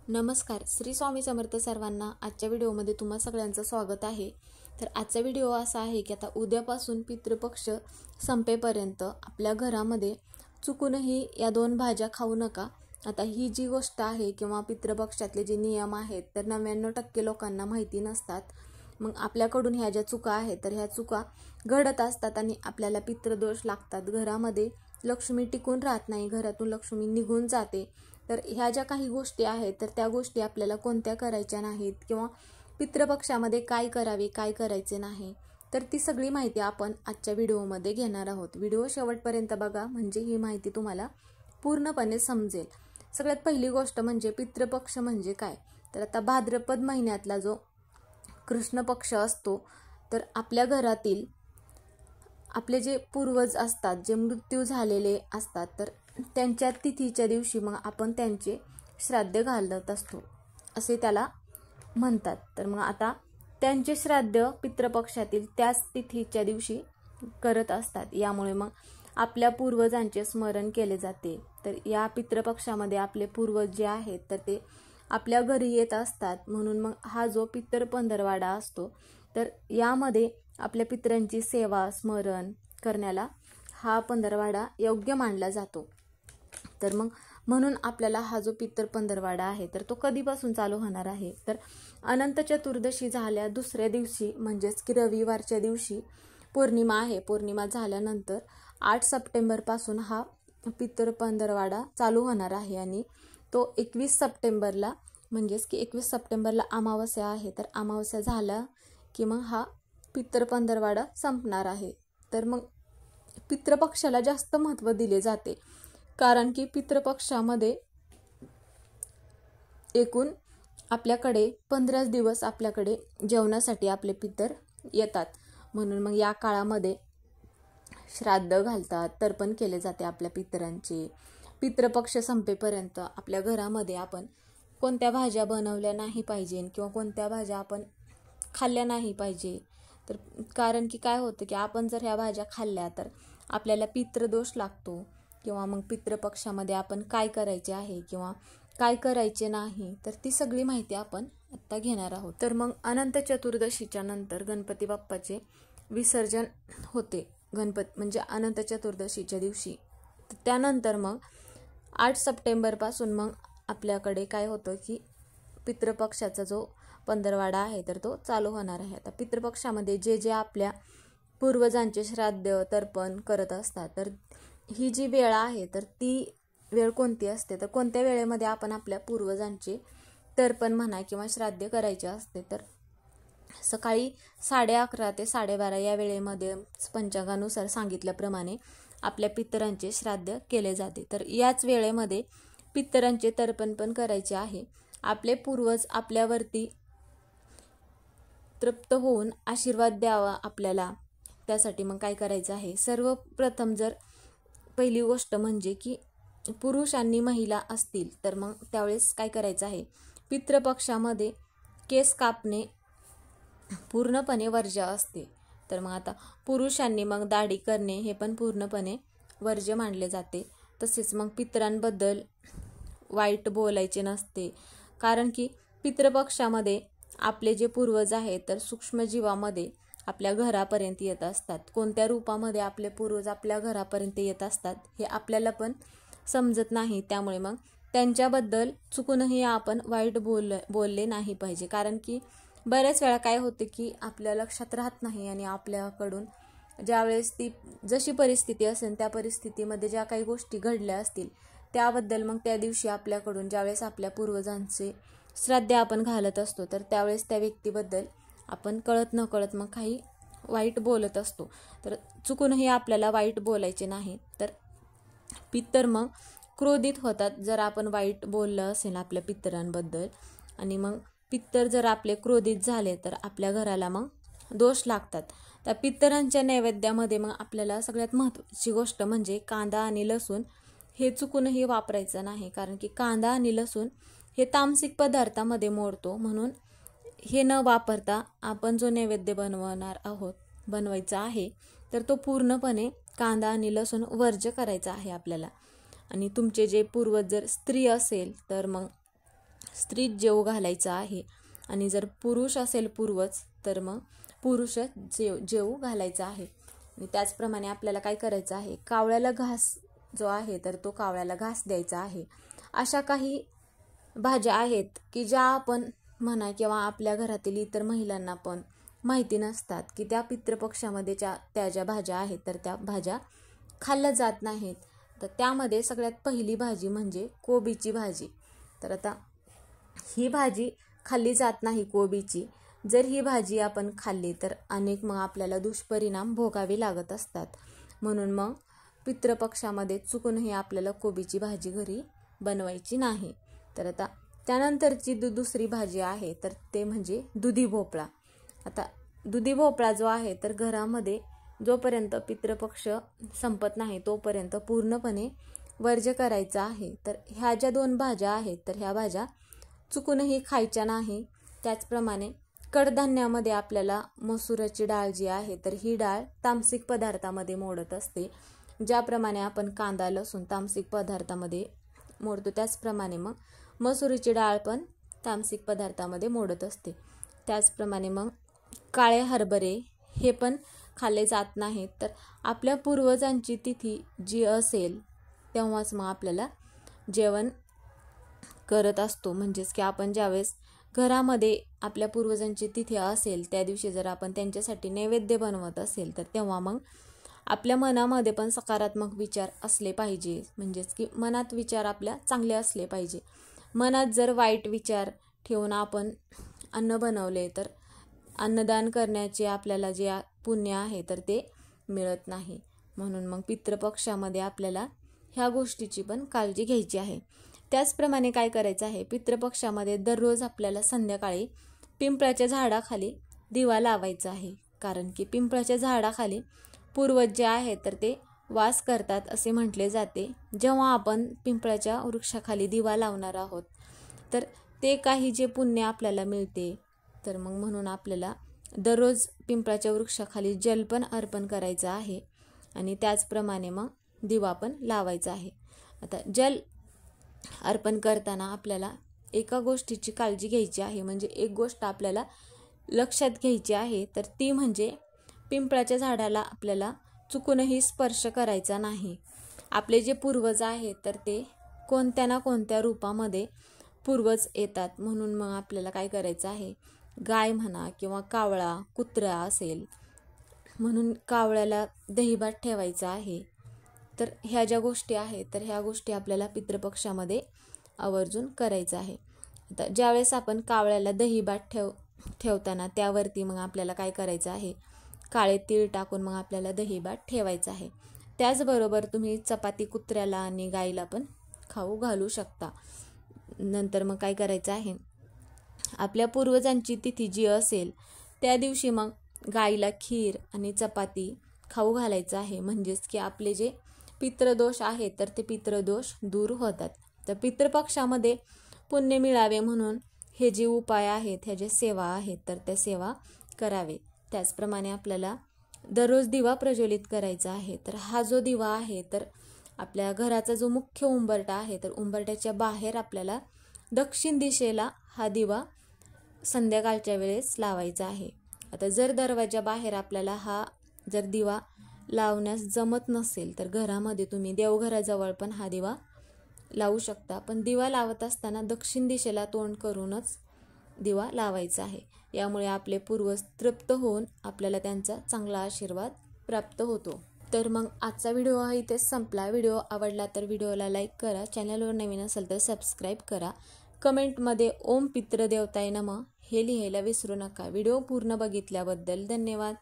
नमस्कार. श्री स्वामी समर्थ सर्वांना. आजच्या व्हिडिओमध्ये तुम्हा सगळ्यांचं स्वागत आहे. तर आजचा व्हिडिओ असा आहे की आता उद्यापासून पितृपक्ष संपेपर्यंत आपल्या घरामध्ये चुकूनही या 2 भाज्या खाऊ नका. आता ही जी गोष्ट आहे किंवा पितृपक्षातले जे नियम आहेत तर 99% लोकांना माहिती नसतात. मग आपल्याकडून ह्या ज्या चुका आहेत तर ह्या चुका घडत असतात आणि आपल्याला पितृदोष लागतात. घरामध्ये लक्ष्मी टिकून राहत नाही, घरातून लक्ष्मी निघून जाते. तर ह्या ज्या काही गोष्टी आहेत तर त्या गोष्टी आपल्याला कोणत्या करायच्या नाहीत किंवा पितृपक्षामध्ये काय करावे काय करायचे नाही तर ती सगळी माहिती आपण आजच्या व्हिडिओमध्ये घेणार आहोत. व्हिडिओ शेवटपर्यंत बघा म्हणजे ही माहिती तुम्हाला पूर्णपणे समजेल. सगळ्यात पहिली गोष्ट म्हणजे पितृपक्ष म्हणजे काय. तर आता भाद्रपद महिन्यातला जो कृष्ण पक्ष असतो तर आपल्या घरातील आपले जे पूर्वज असतात, जे मृत्यू झालेले असतात तर त्यांच्या तिथीच्या दिवशी मग आपण त्यांचे श्राद्ध घालत असतो असे त्याला म्हणतात. तर मग आता त्यांचे श्राद्ध पितृपक्षातील त्याच तिथीच्या दिवशी करत असतात. यामुळे मग आपल्या पूर्वजांचे स्मरण केले जाते. तर या पितृपक्षामध्ये आपले पूर्वज जे आहेत तर ते आपल्या घरी येत असतात. म्हणून मग हा जो पितृ पंधरवाडा असतो तर यामध्ये आपल्या पितरांची सेवा स्मरण करण्याला हा पंधरवाडा योग्य मानला जातो. तर मग म्हणून आपल्याला हा जो पितृ पंधरवाडा आहे तर तो कधीपासून चालू होणार आहे तर अनंत चतुर्दशी झाल्या दुसऱ्या दिवशी म्हणजेच की रविवारच्या दिवशी पौर्णिमा आहे. पौर्णिमा झाल्यानंतर 8 सप्टेंबरपासून हा पितृ पंधरवाडा चालू होणार आहे आणि तो 21 सप्टेंबरला म्हणजेच की 21 सप्टेंबरला अमावस्या आहे. तर अमावस्या झाला की मग हा पितृ पंधरवाडा संपणार आहे. तर मग पितृपक्षाला जास्त महत्त्व दिले जाते कारण की पितृपक्षामध्ये एकूण आपल्याकडे 15 दिवस आपल्याकडे जेवणासाठी आपले पितर येतात. म्हणून मग या काळामध्ये श्राद्ध घालतात, तर्पण केले जाते आपल्या पितरांचे. पितृपक्ष संपेपर्यंत आपल्या घरामध्ये आपण कोणत्या भाज्या बनवल्या नाही पाहिजे किंवा कोणत्या भाज्या आपण खाल्ल्या नाही पाहिजे. तर कारण की काय होतं की आपण जर ह्या भाज्या खाल्ल्या तर आपल्याला पितृदोष लागतो किंवा मग पितृपक्षामध्ये आपण काय करायचे आहे किंवा काय करायचे नाही तर ती सगळी माहिती आपण आत्ता घेणार आहोत. तर मग अनंत चतुर्दशीच्या नंतर गणपती बाप्पाचे विसर्जन होते. म्हणजे अनंत चतुर्दशीच्या दिवशी. त्यानंतर मग 8 सप्टेंबरपासून मग आपल्याकडे काय होतं की पितृपक्षाचा जो पंधरवाडा आहे तर तो चालू होणार आहे. आता पितृपक्षामध्ये जे जे आपल्या पूर्वजांचे श्राद्ध तर्पण करत असतात तर ही जी वेळ आहे तर ती वेळ कोणती असते तर कोणत्या वेळेमध्ये आपण आपल्या पूर्वजांचे तर्पण म्हणा किंवा श्राद्ध करायचे असते तर सकाळी 11:30 ते 12:30 या वेळेमध्ये पंचांगानुसार सांगितल्याप्रमाणे आपल्या पितरांचे श्राद्ध केले जाते. तर याच वेळेमध्ये पितरांचे तर्पण पण करायचे आहे. आपले पूर्वज आपल्यावरती तृप्त होऊन आशीर्वाद द्यावा आपल्याला. त्यासाठी मग काय करायचं आहे, सर्वप्रथम जर पहिली गोष्ट म्हणजे की पुरुष आणि महिला असतील तर मग त्यावेळेस काय करायचं आहे, पितृपक्षामध्ये केस कापणे पूर्णपणे वर्ज्य असते. तर मग आता पुरुषांनी मग दाढी करणे हे पण पूर्णपणे वर्ज्य मानले जाते. तसेच मग पितरांबद्दल वाईट बोलायचे नसते कारण की पितृपक्षामध्ये आपले जे पूर्वज आहेत तर सूक्ष्मजीवामध्ये आपल्या घरापर्यंत येत असतात. कोणत्या रूपामध्ये आपले पूर्वज आपल्या घरापर्यंत येत असतात हे आपल्याला पण समजत नाही. त्यामुळे मग त्यांच्याबद्दल चुकूनही आपण वाईट बोलले नाही पाहिजे. कारण की बऱ्याच वेळा काय होते की आपल्या लक्षात राहत नाही आणि आपल्याकडून ज्यावेळेस ती जशी परिस्थिती असेल त्या परिस्थितीमध्ये ज्या काही गोष्टी घडल्या असतील त्याबद्दल मग त्या दिवशी आपल्याकडून ज्यावेळेस आपल्या पूर्वजांचे श्राद्ध आपण घालत असतो तर त्यावेळेस त्या व्यक्तीबद्दल आपण कळत न कळत मग काही वाईट बोलत असतो. तर चुकूनही आपल्याला वाईट बोलायचे नाही. तर पितर मग क्रोधित होतात जर आपण वाईट बोललं असेल आपल्या पितरांबद्दल आणि मग पितर जर आपले क्रोधित झाले तर आपल्या घराला मग दोष लागतात. त्या पितरांच्या नैवेद्यामध्ये मग आपल्याला सगळ्यात महत्त्वाची गोष्ट म्हणजे कांदा आणि लसूण हे चुकूनही वापरायचं नाही. कारण की कांदा आणि लसूण हे तामसिक पदार्थामध्ये मोडतो. म्हणून हे न वापरता आपण जो नैवेद्य बनवायचा आहे तर तो पूर्णपणे कांदा आणि लसूण वर्ज्य करायचा आहे आपल्याला. आणि तुमचे जे पूर्वज जर स्त्री असेल तर मग स्त्रीत जेवू घालायचा आहे आणि जर पुरुष असेल पूर्वज तर मग पुरुष जेवू घालायचा आहे. आणि त्याचप्रमाणे आपल्याला काय करायचं आहे, कावळ्याला घास जो आहे तर तो कावळ्याला घास द्यायचा आहे. अशा काही भाज्या आहेत की ज्या आपण म्हणा किंवा आपल्या घरातील इतर महिलांना पण माहिती नसतात की त्या पितृपक्षामध्ये त्या ज्या भाज्या आहेत तर त्या भाज्या खाल्ल्या जात नाहीत. तर त्यामध्ये सगळ्यात पहिली भाजी म्हणजे कोबीची भाजी. तर आता ही भाजी खाल्ली जात नाही कोबीची. जर ही भाजी आपण खाल्ली तर अनेक मग आपल्याला दुष्परिणाम भोगावे लागत असतात. म्हणून मग पितृपक्षामध्ये चुकूनही आपल्याला कोबीची भाजी घरी बनवायची नाही. तर आता त्यानंतरची दुसरी भाजी आहे तर ते म्हणजे दुधी भोपळा. आता दुधी भोपळा जो आहे तर घरामध्ये जोपर्यंत पितृपक्ष संपत नाही तोपर्यंत पूर्णपणे वर्ज्य करायचा आहे. तर ह्या ज्या 2 भाज्या आहेत तर ह्या भाज्या चुकूनही खायच्या नाही. त्याचप्रमाणे कडधान्यामध्ये आपल्याला मसुराची डाळ जी आहे तर ही डाळ तामसिक पदार्थामध्ये मोडत असते. ज्याप्रमाणे आपण कांदा लसूण तामसिक पदार्थामध्ये मोडतो त्याचप्रमाणे मग मसुरीची डाळ पण तामसिक पदार्थामध्ये मोडत असते. त्याचप्रमाणे मग काळे हरभरे हे पण खाल्ले जात नाहीत. तर आपल्या पूर्वजांची तिथी जी असेल तेव्हाच मग आपल्याला जेवण करत असतो. म्हणजेच की आपण ज्यावेळेस घरामध्ये आपल्या पूर्वजांची तिथी असेल त्या दिवशी जर आपण त्यांच्यासाठी नैवेद्य बनवत असेल तर तेव्हा मग आपल्या मनामध्ये पण सकारात्मक विचार असले पाहिजे. म्हणजेच की मनात विचार आपल्या चांगले असले पाहिजे. मनात जर वाईट विचार ठेवून आपण अन्न बनवले तर अन्नदान करण्याचे आपल्याला जे पुण्य आहे तर ते मिळत नाही. म्हणून मग पितृपक्षामध्ये आपल्याला ह्या गोष्टीची पण काळजी घ्यायची आहे. त्याचप्रमाणे काय करायचं आहे, पितृपक्षामध्ये दररोज आपल्याला संध्याकाळी पिंपळाच्या झाडाखाली दिवा लावायचा आहे. कारण की पिंपळाच्या झाडाखाली पूर्वज जे आहे तर ते वास करतात असे म्हटले जाते. जेव्हा आपण पिंपळाच्या वृक्षाखाली दिवा लावणार आहोत तर ते काही जे पुण्य आपल्याला मिळते. तर मग म्हणून आपल्याला दररोज पिंपळाच्या वृक्षाखाली जल पण अर्पण करायचं आहे आणि त्याचप्रमाणे मग दिवा पण लावायचा आहे. आता जल अर्पण करताना आपल्याला एका गोष्टीची काळजी घ्यायची आहे. म्हणजे एक गोष्ट आपल्याला लक्षात घ्यायची आहे तर ती म्हणजे पिंपळाच्या झाडाला आपल्याला चुकूनही स्पर्श करायचा नाही. आपले जे पूर्वज आहेत तर ते कोणत्या ना कोणत्या रूपामध्ये पूर्वज येतात. म्हणून मग आपल्याला काय करायचं आहे, गाय म्हणा किंवा कावळा कुत्रा असेल म्हणून कावळ्याला दहीभात ठेवायचा आहे. तर ह्या ज्या गोष्टी आहेत तर ह्या गोष्टी आपल्याला पितृपक्षामध्ये आवर्जून करायचं आहे. आता ज्यावेळेस आपण कावळ्याला दहीभात ठेवताना त्यावरती मग आपल्याला काय करायचं आहे, काळे तीळ टाकून मग आपल्याला दहीभात ठेवायचा आहे. त्याचबरोबर तुम्ही चपाती कुत्र्याला आणि गाईला पण खाऊ घालू शकता. नंतर मग काय करायचं आहे, आपल्या पूर्वजांची तिथी जी असेल त्या दिवशी मग गाईला खीर आणि चपाती खाऊ घालायचं आहे. म्हणजेच की आपले जे पितृदोष आहेत तर ते पितृदोष दूर होतात. तर पितृपक्षामध्ये पुण्य मिळावे म्हणून हे जे उपाय आहेत, ह्या ज्या सेवा आहेत तर त्या सेवा करावे. त्याचप्रमाणे आपल्याला दररोज दिवा प्रज्वलित करायचा आहे. तर हा जो दिवा आहे तर आपल्या घराचा जो मुख्य उंबरठा आहे तर उंबरठ्याच्या बाहेर आपल्याला दक्षिण दिशेला हा दिवा संध्याकाळच्या वेळेस लावायचा आहे. आता जर दरवाजा बाहेर आपल्याला हा जर दिवा लावण्यास जमत नसेल तर घरामध्ये तुम्ही देवघराजवळ पण हा दिवा लावू शकता. पण दिवा लावत असताना दक्षिण दिशेला तोंड करूनच दिवा लावायचा आहे. यामुळे आपले पूर्वज तृप्त होऊन आपल्याला त्यांचा चांगला आशीर्वाद प्राप्त होतो. तर मग आजचा व्हिडिओ हा इथेच संपला. व्हिडिओ आवडला तर व्हिडिओला लाईक करा, चॅनलवर नवीन असेल तर सबस्क्राईब करा. कमेंटमध्ये ओम पितृदेवताय नमः हे लिहायला विसरू नका. व्हिडिओ पूर्ण बघितल्याबद्दल धन्यवाद.